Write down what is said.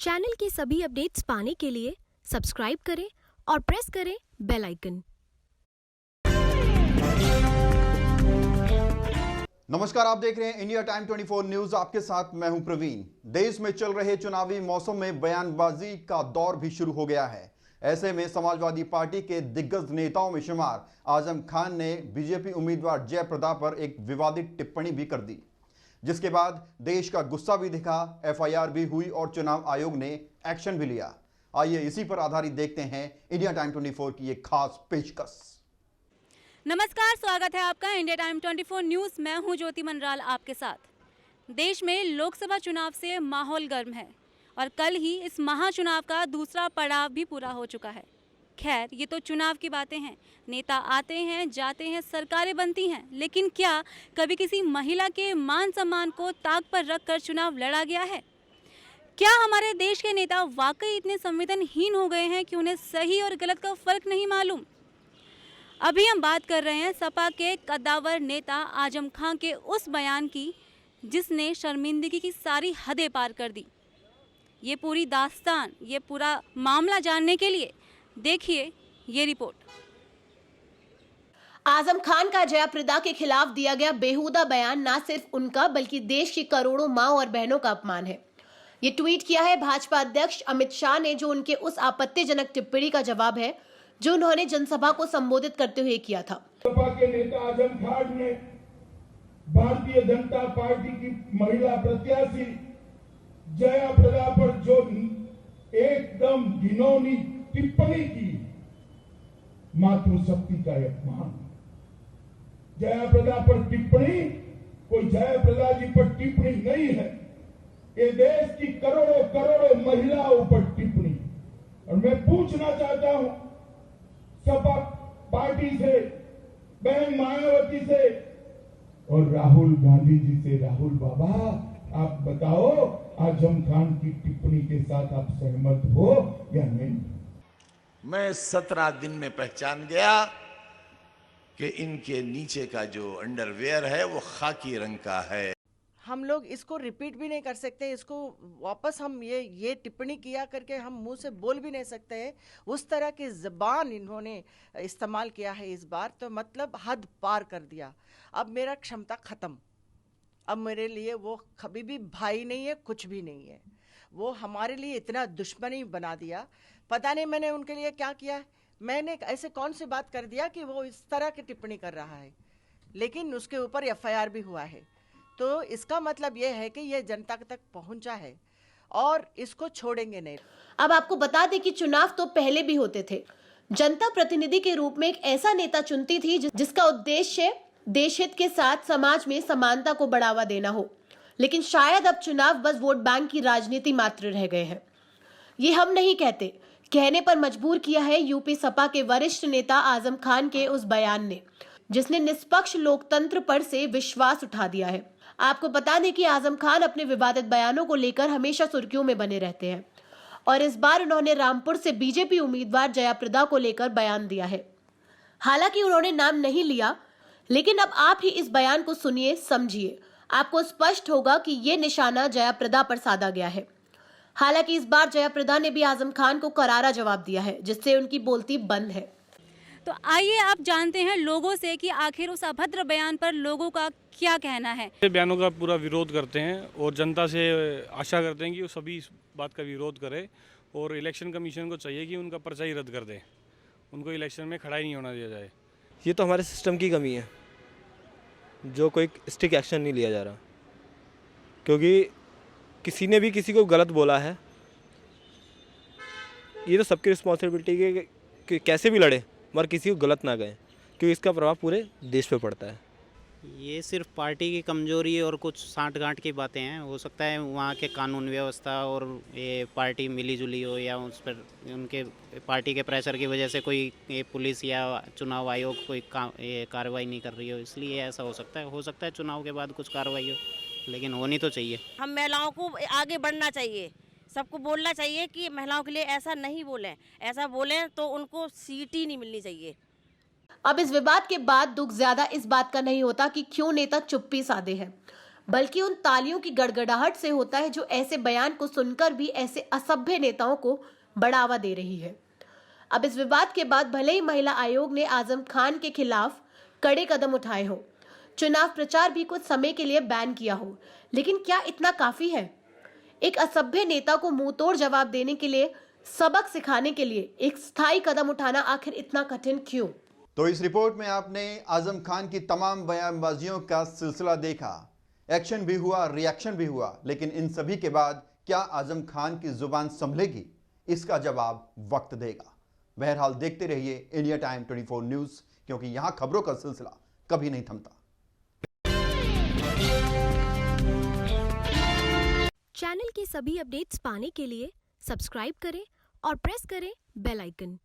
Channel के सभी updates पाने के लिए सब्सक्राइब करें और प्रेस करें बेल आइकन। नमस्कार, आप देख रहे हैं इंडिया टाइम 24 न्यूज। आपके साथ मैं हूं प्रवीण। देश में चल रहे चुनावी मौसम में बयानबाजी का दौर भी शुरू हो गया है। ऐसे में समाजवादी पार्टी के दिग्गज नेताओं में शुमार आजम खान ने बीजेपी उम्मीदवार जयप्रदा पर एक विवादित टिप्पणी भी कर दी, जिसके बाद देश का गुस्सा भी दिखा, एफआईआर भी हुई और चुनाव आयोग ने एक्शन भी लिया। आइए इसी पर आधारित देखते हैं इंडिया टाइम 24 की एक खास पेशकश। नमस्कार, स्वागत है आपका इंडिया टाइम 24 न्यूज़। मैं हूं ज्योति मनराल आपके साथ। देश में लोकसभा चुनाव से माहौल गर्म है और कल ही इस महाचुनाव का दूसरा पड़ाव भी पूरा हो चुका है। खैर, ये तो चुनाव की बातें हैं। नेता आते हैं, जाते हैं, सरकारें बनती हैं, लेकिन क्या कभी किसी महिला के मान सम्मान को ताक पर रखकर चुनाव लड़ा गया है? क्या हमारे देश के नेता वाकई इतने संवेदनहीन हो गए हैं कि उन्हें सही और गलत का फर्क नहीं मालूम? अभी हम बात कर रहे हैं सपा के कद्दावर नेता आजम खान के उस बयान की जिसने शर्मिंदगी की सारी हदें पार कर दी। ये पूरी दास्तान, ये पूरा मामला जानने के लिए देखिए ये रिपोर्ट। आजम खान का जयाप्रदा के खिलाफ दिया गया बेहुदा बयान न सिर्फ उनका बल्कि देश की करोड़ों मां और बहनों का अपमान है। ये ट्वीट किया है भाजपा अध्यक्ष अमित शाह ने, जो उनके उस आपत्तिजनक टिप्पणी का जवाब है जो उन्होंने जनसभा को संबोधित करते हुए किया था। सपा के नेता आजम खान ने भारतीय जनता पार्टी की महिला प्रत्याशी जयाप्रदा पर जो एकदम घिनौनी टिप्पणी की, मातृशक्ति का अपमान। जयाप्रदा पर टिप्पणी कोई जयाप्रदा जी पर टिप्पणी नहीं है, ये देश की करोड़ों करोड़ों महिलाओं पर टिप्पणी। और मैं पूछना चाहता हूं सपा पार्टी से, बहन मायावती से और राहुल गांधी जी से, राहुल बाबा आप बताओ आजम खान की टिप्पणी के साथ आप सहमत हो या नहीं? मैं 17 दिन में पहचान गया कि इनके नीचे का जो अंडरवेयर है वो खाकी रंग का है। हम लोग इसको रिपीट भी नहीं कर सकते, इसको वापस हम ये टिप्पणी किया करके हम मुंह से बोल भी नहीं सकते हैं। उस तरह की ज़बान इन्होंने इस्तेमाल किया है इस बार, तो मतलब हद पार कर दिया। अब मेरा क्षमता ख़त्म। अब मेरे लिए वो कभी भी भाई नहीं है, कुछ भी नहीं है। वो हमारे लिए इतना दुश्मनी बना दिया। पता नहीं मैंने उनके लिए क्या किया है। मैंने ऐसे कौन सी बात कर दिया कि वो इस तरह की टिप्पणी कर रहा है, लेकिन उसके ऊपर एफआईआर भी हुआ है। तो इसका मतलब यह है कि यह जनता तक पहुंचा है और इसको छोड़ेंगे नहीं। अब आपको बता दें कि चुनाव तो पहले भी होते थे। जनता प्रतिनिधि के रूप में एक ऐसा नेता चुनती थी जिसका उद्देश्य देश हित के साथ समाज में समानता को बढ़ावा देना हो। लेकिन शायद अब चुनाव बस वोट बैंक की राजनीति मात्र रह गए हैं। ये हम नहीं कहते, कहने पर मजबूर किया है यूपी सपा के वरिष्ठ नेता आजम खान के उस बयान ने, जिसने निष्पक्ष लोकतंत्र पर से विश्वास उठा दिया है। आपको बता दें कि आजम खान अपने विवादित बयानों को लेकर हमेशा सुर्खियों में बने रहते हैं और इस बार उन्होंने रामपुर से बीजेपी उम्मीदवार जयाप्रदा को लेकर बयान दिया है। हालांकि उन्होंने नाम नहीं लिया, लेकिन अब आप ही इस बयान को सुनिए, समझिए। आपको स्पष्ट होगा कि ये निशाना जयाप्रदा पर साधा गया है। हालांकि इस बार जयाप्रदा ने भी आजम खान को करारा जवाब दिया है, जिससे उनकी बोलती बंद है। तो आइए आप जानते हैं लोगों से कि आखिर उस अभद्र बयान पर लोगों का क्या कहना है। बयानों का पूरा विरोध करते हैं और जनता से आशा करते हैं कि वो सभी इस बात का विरोध करे और इलेक्शन कमीशन को चाहिए कि उनका पर्चा ही रद्द कर दे, उनको इलेक्शन में खड़ा ही नहीं होना दिया जाए। ये तो हमारे सिस्टम की कमी है, जो कोई स्ट्रिक्ट एक्शन नहीं लिया जा रहा, क्योंकि किसी ने भी किसी को गलत बोला है। ये तो सबकी रिस्पॉन्सिबिलिटी है कि कैसे भी लड़े मगर किसी को गलत ना गए, क्योंकि इसका प्रभाव पूरे देश पे पड़ता है। ये सिर्फ पार्टी की कमजोरी और कुछ साँठ-गाँठ की बातें हैं। हो सकता है वहाँ के कानून व्यवस्था और ये पार्टी मिली जुली हो, या उस पर उनके पार्टी के प्रेशर की वजह से कोई ये पुलिस या चुनाव आयोग कोई कार्रवाई नहीं कर रही हो, इसलिए ऐसा हो सकता है। हो सकता है चुनाव के बाद कुछ कार्रवाई हो, लेकिन होनी तो चाहिए। हम महिलाओं को आगे बढ़ना चाहिए, सबको बोलना चाहिए कि महिलाओं के लिए ऐसा नहीं बोलें, ऐसा बोलें तो उनको सीट ही नहीं मिलनी चाहिए। अब इस विवाद के बाद दुख ज्यादा इस बात का नहीं होता कि क्यों नेता चुप्पी साधे हैं, बल्कि उन तालियों की गड़गड़ाहट से होता है जो ऐसे बयान को सुनकर भी ऐसे असभ्य नेताओं को बढ़ावा दे रही है। अब इस विवाद के बाद भले ही महिला आयोग ने आजम खान के खिलाफ कड़े कदम उठाए हो, चुनाव प्रचार भी कुछ समय के लिए बैन किया हो, लेकिन क्या इतना काफी है? एक असभ्य नेता को मुंहतोड़ जवाब देने के लिए, सबक सिखाने के लिए एक स्थायी कदम उठाना आखिर इतना कठिन क्यों? तो इस रिपोर्ट में आपने आजम खान की तमाम बयानबाजियों का सिलसिला देखा। एक्शन भी हुआ, रिएक्शन भी हुआ, लेकिन इन सभी के बाद क्या आजम खान की जुबान संभलेगी? इसका जवाब वक्त देगा। बहरहाल देखते रहिए इंडिया टाइम 24 न्यूज, क्योंकि यहां खबरों का सिलसिला कभी नहीं थमता। चैनल की सभी अपडेट्स पाने के लिए सब्सक्राइब करें और प्रेस करें बेल आइकन।